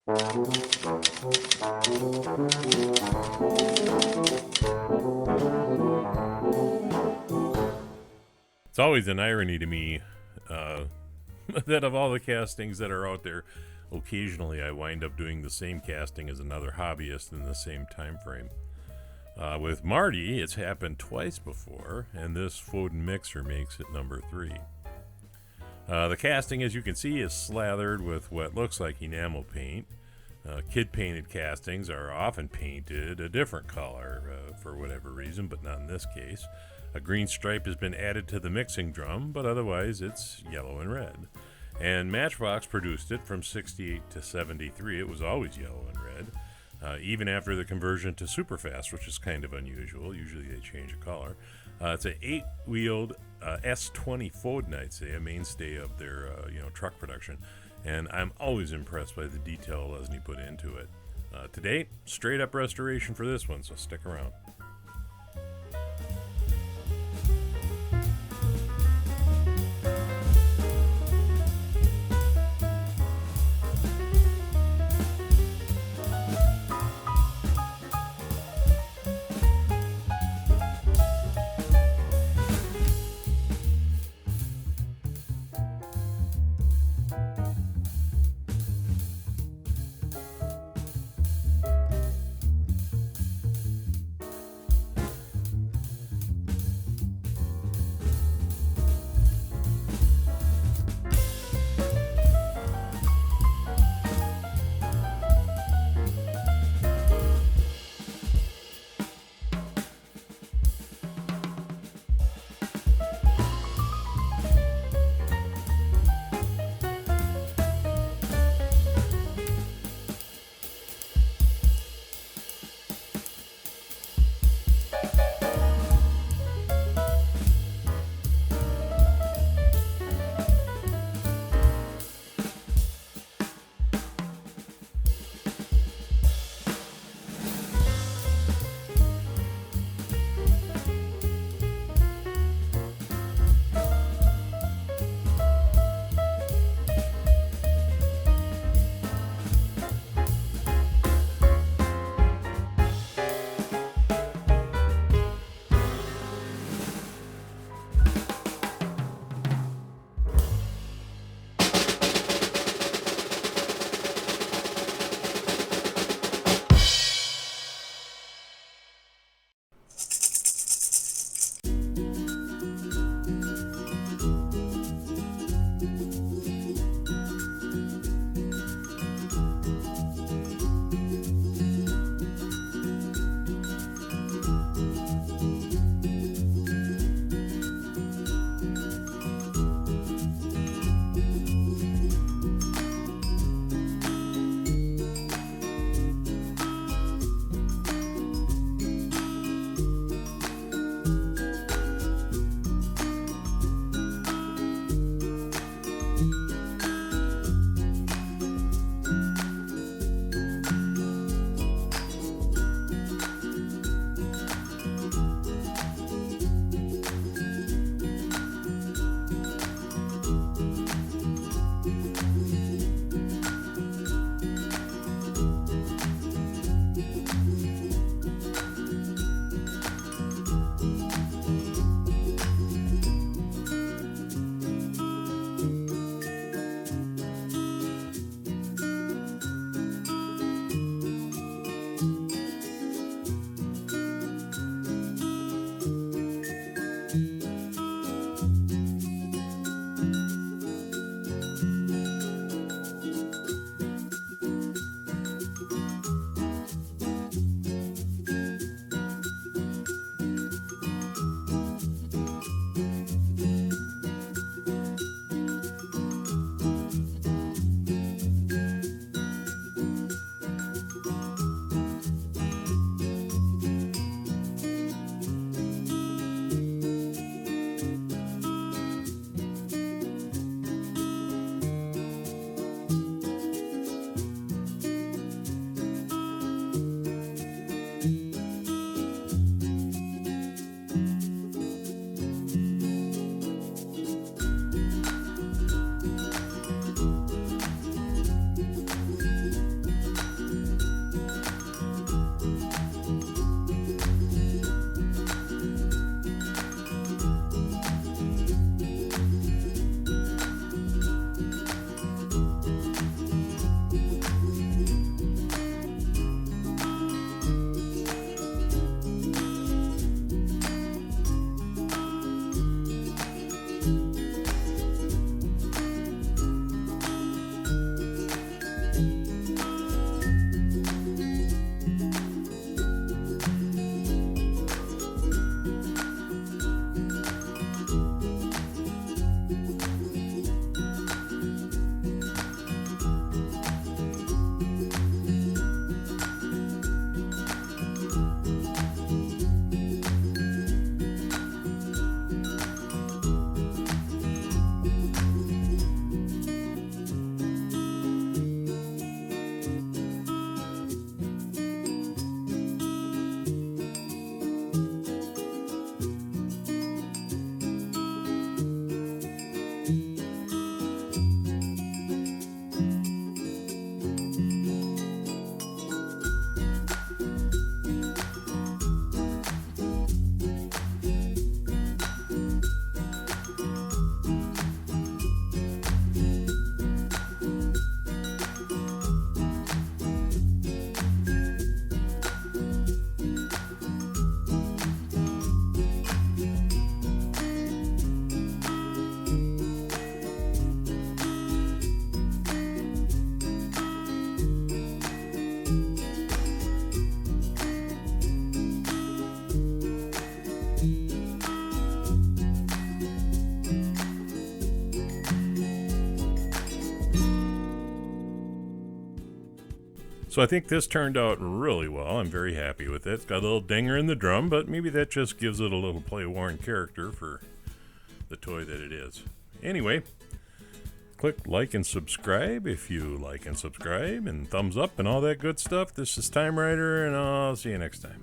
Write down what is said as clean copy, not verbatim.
It's always an irony to me uh, that of all the castings that are out there, occasionally I wind up doing the same casting as another hobbyist in the same time frame. With Marty, it's happened twice before, and this Foden mixer makes it number 3. The casting, as you can see, is slathered with what looks like enamel paint. Kid painted castings are often painted a different color for whatever reason, but not in this case. A green stripe has been added to the mixing drum, but otherwise it's yellow and red. And Matchbox produced it from 68 to 73. It was always yellow and red. Even after the conversion to superfast, which is kind of unusual. Usually they change the color. It's an 8-wheeled S20 Foden, I'd say, a mainstay of their truck production. And I'm always impressed by the detail Lesney put into it. Today, straight up restoration for this one, so stick around. So I think this turned out really well. I'm very happy with it. It's got a little dinger in the drum, but maybe that just gives it a little play-worn character for the toy that it is. Anyway, click like and subscribe if you like and subscribe, and thumbs up and all that good stuff. This is Time Rider, and I'll see you next time.